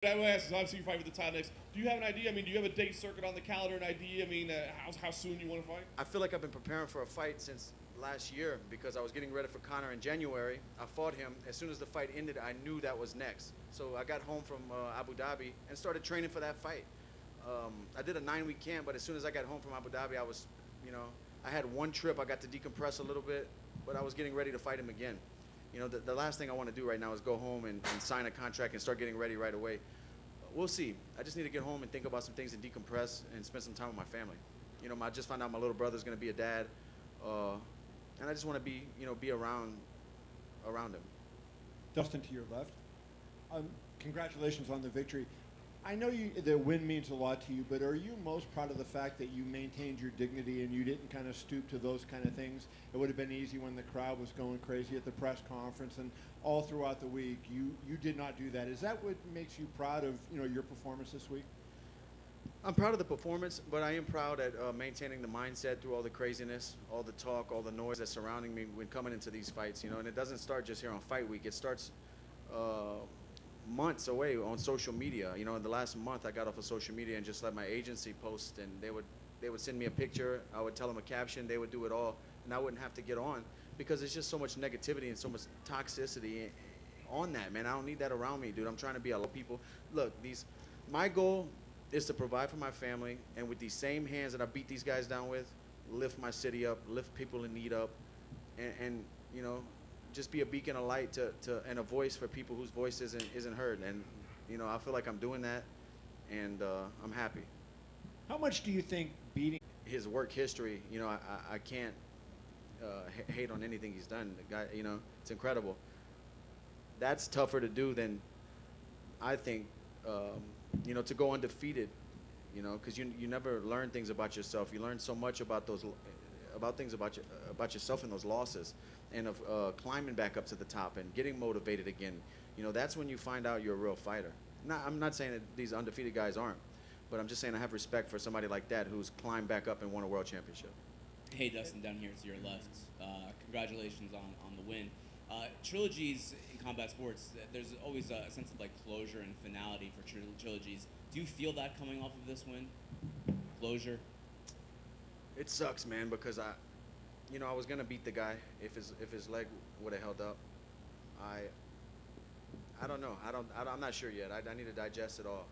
I will ask is obviously you fight for the title next. Do you have an idea? I mean, do you have a date circuit on the calendar, an idea? I mean, how soon you want to fight? I feel like I've been preparing for a fight since last year because I was getting ready for Conor in January. I fought him. As soon as the fight ended, I knew that was next. So I got home from Abu Dhabi and started training for that fight. I did a 9-week camp, but as soon as I got home from Abu Dhabi, I was, I had one trip. I got to decompress a little bit, but I was getting ready to fight him again. The last thing I want to do right now is go home and sign a contract and start getting ready right away. We'll see. I just need to get home and think about some things and decompress and spend some time with my family. I just found out my little brother's going to be a dad, and I just want to be around him. Dustin, to your left. Congratulations on the victory. I know the win means a lot to you, but are you most proud of the fact that you maintained your dignity and you didn't kind of stoop to those kind of things? It would have been easy when the crowd was going crazy at the press conference and all throughout the week. You did not do that. Is that what makes you proud of your performance this week? I'm proud of the performance, but I am proud at maintaining the mindset through all the craziness, all the talk, all the noise that's surrounding me when coming into these fights. And it doesn't start just here on fight week. It starts months away on social media. In the last month, I got off of social media and just let my agency post, and they would send me a picture. I would tell them a caption. They would do it all, and I wouldn't have to get on because there's just so much negativity and so much toxicity on that, man. I don't need that around me, dude. I'm trying to be a lot of people. Look, my goal is to provide for my family, and with these same hands that I beat these guys down with, lift my city up, lift people in need up, and just be a beacon of light and a voice for people whose voice isn't heard. And I feel like I'm doing that, and I'm happy. How much do you think beating His work history, I can't hate on anything he's done. The guy, it's incredible. That's tougher to do than I think, to go undefeated, because you never learn things about yourself. You learn so much about things about yourself in those losses, and of climbing back up to the top and getting motivated again. That's when you find out you're a real fighter. I'm not saying that these undefeated guys aren't, but I'm just saying I have respect for somebody like that who's climbed back up and won a world championship. Hey, Dustin, down here to your left. Congratulations on the win. Trilogies in combat sports, there's always a sense of closure and finality for trilogies. Do you feel that coming off of this win? Closure? It sucks, man, because I was gonna beat the guy if his leg would have held up. I don't know. I'm not sure yet. I need to digest it all,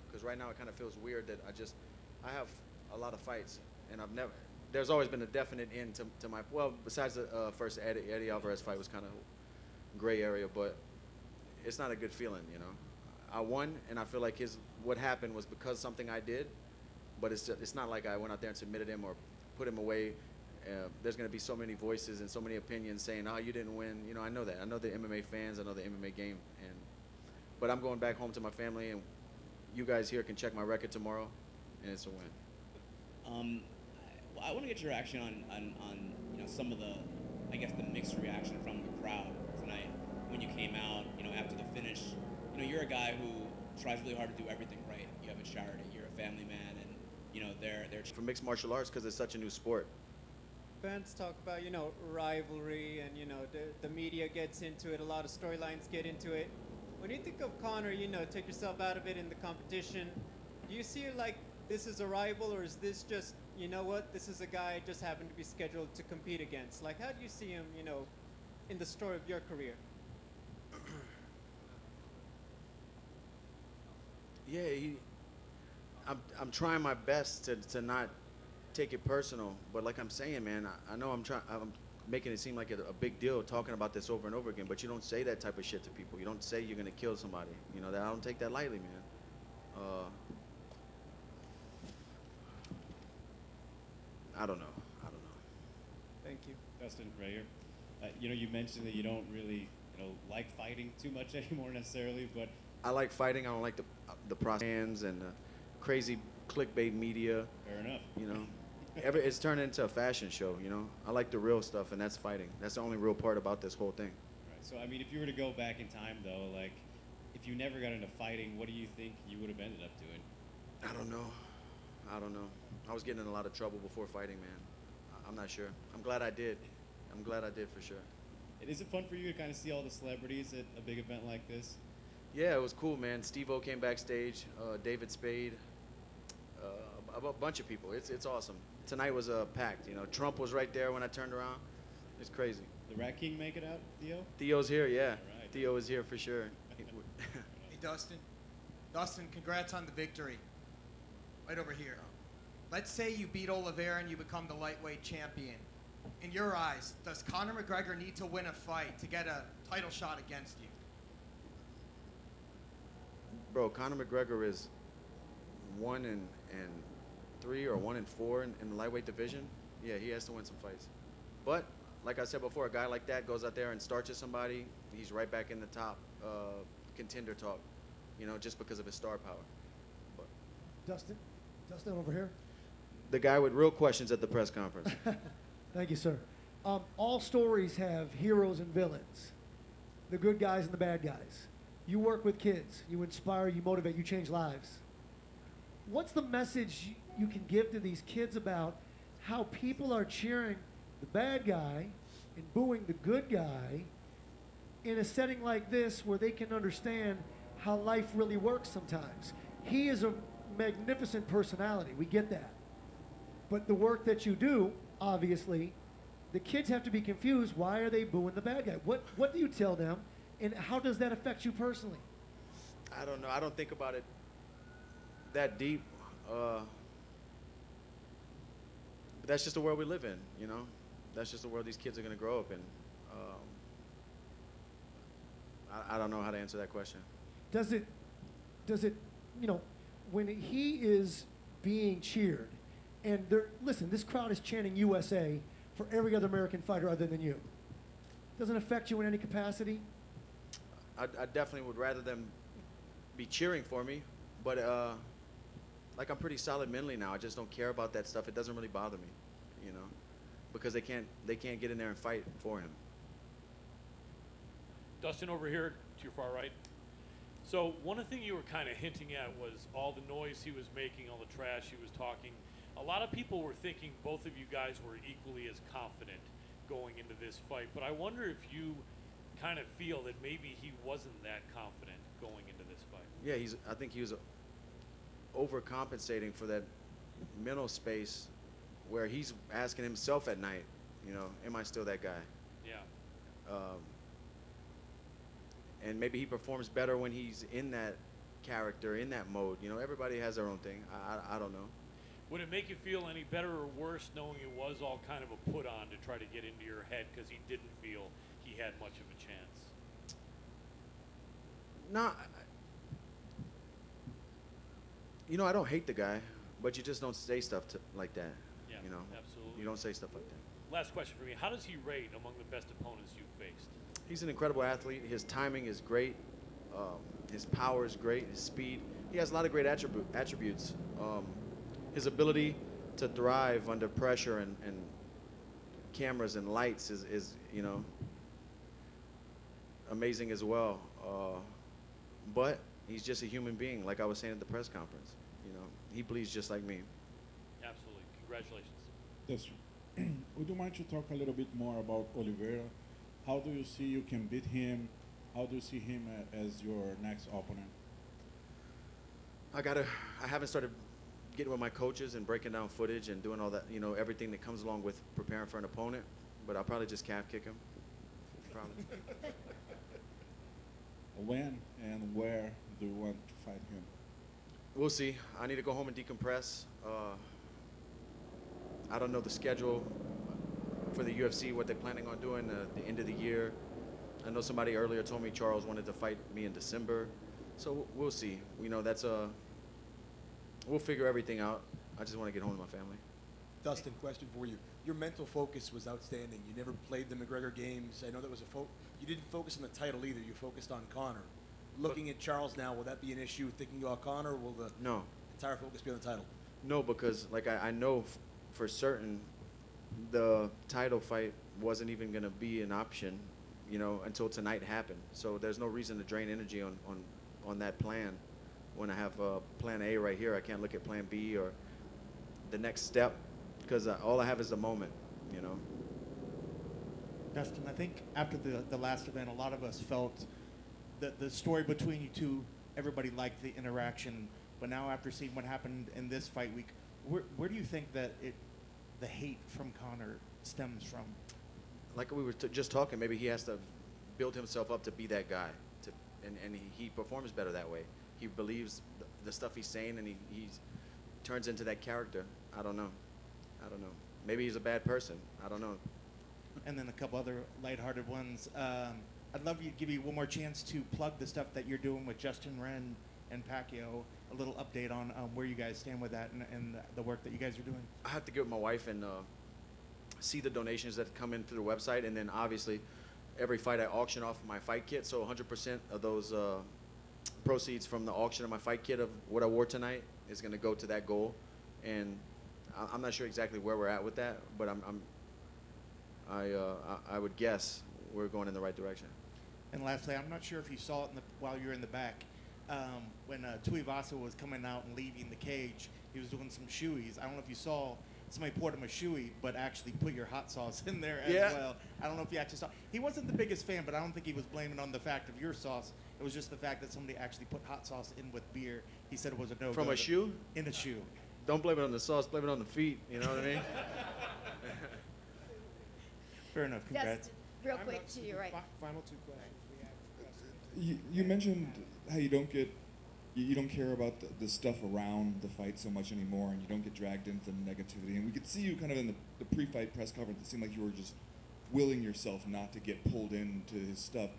because right now it kind of feels weird that I have a lot of fights, and there's always been a definite end to my, besides the first Eddie Alvarez fight was kind of gray area, but it's not a good feeling, I won, and I feel like what happened was because something I did, but it's not like I went out there and submitted him or put him away. There's going to be so many voices and so many opinions saying, "Oh, you didn't win." I know that. I know the MMA fans. I know the MMA game. But I'm going back home to my family, and you guys here can check my record tomorrow, and it's a win. I want to get your reaction on some of the mixed reaction from the crowd tonight when you came out. After the finish, you're a guy who tries really hard to do everything right. You have a charity. You're a family man, and they're for mixed martial arts because it's such a new sport. Fans talk about, rivalry and, the media gets into it. A lot of storylines get into it. When you think of Conor, take yourself out of it in the competition. Do you see it like this is a rival, or is this just, this is a guy I just happened to be scheduled to compete against? How do you see him, in the story of your career? Yeah, I'm trying my best to not take it personal, but like I'm saying, man, I know I'm making it seem like a big deal talking about this over and over again, but you don't say that type of shit to people. You don't say you're gonna kill somebody. That I don't take that lightly, man. I don't know. Thank you. Dustin, right here. You mentioned that you don't really, like fighting too much anymore necessarily, but I like fighting. I don't like the process and the crazy clickbait media. fair enough. It's turned into a fashion show. I like the real stuff, and that's fighting. That's the only real part about this whole thing. Right. So, I mean, if you were to go back in time, though, if you never got into fighting, what do you think you would have ended up doing? I don't know. I was getting in a lot of trouble before fighting, man. I'm not sure. I'm glad I did for sure. And is it fun for you to kind of see all the celebrities at a big event like this? Yeah, it was cool, man. Steve-O came backstage, David Spade, a bunch of people. It's awesome. Tonight was packed. You know, Trump was right there when I turned around. It's crazy. The Rat King make it out, Theo? Theo's here, yeah. All right. Theo is here for sure. Hey, Dustin. Dustin, congrats on the victory. Right over here. Let's say you beat Oliveira and you become the lightweight champion. In your eyes, does Conor McGregor need to win a fight to get a title shot against you? Bro, Conor McGregor is 1-3 or 1-4 in the lightweight division. Yeah, he has to win some fights. But like I said before, a guy like that goes out there and starches somebody, he's right back in the top contender talk, you know, just because of his star power. But Dustin over here. the guy with real questions at the press conference. Thank you, sir. All stories have heroes and villains, the good guys and the bad guys. You work with kids. You inspire, you motivate, you change lives. What's the message you can give to these kids about how people are cheering the bad guy and booing the good guy in a setting like this where they can understand how life really works sometimes? He is a magnificent personality. We get that. But the work that you do, obviously, the kids have to be confused. Why are they booing the bad guy? What do you tell them, and how does that affect you personally? I don't know. I don't think about it that deep. But that's just the world we live in, you know? That's just the world these kids are going to grow up in. I don't know how to answer that question. Does it, you know, when he is being cheered, and listen, this crowd is chanting USA for every other American fighter other than you. Doesn't affect you in any capacity? I definitely would rather them be cheering for me, but like I'm pretty solid mentally now. I just don't care about that stuff. It doesn't really bother me, you know, because they can't get in there and fight for him. Dustin over here to your far right. So one of the things you were kind of hinting at was all the noise he was making, all the trash he was talking. A lot of people were thinking both of you guys were equally as confident going into this fight, but I wonder if you kind of feel that maybe he wasn't that confident going into this fight. Yeah, I think he was overcompensating for that mental space where he's asking himself at night, you know, am I still that guy? Yeah. And maybe he performs better when he's in that character, in that mode. You know, everybody has their own thing. I don't know. Would it make you feel any better or worse knowing it was all kind of a put on to try to get into your head because he didn't feel he had much of a chance? No, you know, I don't hate the guy, but you just don't say stuff like that. Yeah, you know, absolutely. You don't say stuff like that. Last question for me. How does he rate among the best opponents you've faced? He's an incredible athlete. His timing is great. His power is great. His speed. He has a lot of great attributes. His ability to thrive under pressure and cameras and lights is you know, amazing as well. But he's just a human being, like I was saying at the press conference. You know, he bleeds just like me. Absolutely. Congratulations. Yes. Would you mind to talk a little bit more about Oliveira? How do you see you can beat him? How do you see him as your next opponent? I haven't started getting with my coaches and breaking down footage and doing all that, you know, everything that comes along with preparing for an opponent. But I'll probably just calf kick him. Probably. When and where do you want to fight him? We'll see. I need to go home and decompress. I don't know the schedule for the UFC, what they're planning on doing at the end of the year. I know somebody earlier told me Charles wanted to fight me in December. So we'll see. You know, we'll figure everything out. I just want to get home to my family. Dustin, question for you. Your mental focus was outstanding. You never played the McGregor games. I know that was you didn't focus on the title either. You focused on Conor. Looking at Charles now, will that be an issue thinking about Conor, or will the entire focus be on the title? No, because like I know for certain the title fight wasn't even going to be an option, you know, until tonight happened. So there's no reason to drain energy on that plan. When I have plan A right here, I can't look at plan B or the next step because all I have is the moment, you know. Dustin, I think after the last event, a lot of us felt the story between you two, everybody liked the interaction, but now after seeing what happened in this fight week, where do you think that the hate from Conor stems from? Like we were just talking, maybe he has to build himself up to be that guy, and he performs better that way. He believes the stuff he's saying, and he turns into that character. I don't know. Maybe he's a bad person. I don't know. And then a couple other lighthearted ones. I'd love you to give you one more chance to plug the stuff that you're doing with Justin Wren and Pacquiao. A little update on where you guys stand with that and the work that you guys are doing. I have to get with my wife and see the donations that come in through the website, and then obviously every fight I auction off my fight kit, so 100% of those proceeds from the auction of my fight kit of what I wore tonight is going to go to that goal. And I'm not sure exactly where we're at with that, but I would guess we're going in the right direction. And lastly, I'm not sure if you saw it while you were in the back. When Tuivasa was coming out and leaving the cage, he was doing some shoeys. I don't know if you saw somebody poured him a shoey, but actually put your hot sauce in there as well. I don't know if you actually saw. He wasn't the biggest fan, but I don't think he was blaming on the fact of your sauce. It was just the fact that somebody actually put hot sauce in with beer. He said it was a no-go. From a shoe? In a shoe. Don't blame it on the sauce, blame it on the feet. You know what I mean? Fair enough. Congrats. Just real quick to you, right? Final two questions we have. You mentioned how you don't care about the stuff around the fight so much anymore, and you don't get dragged into the negativity. And we could see you kind of in the pre-fight press conference. It seemed like you were just willing yourself not to get pulled into his stuff.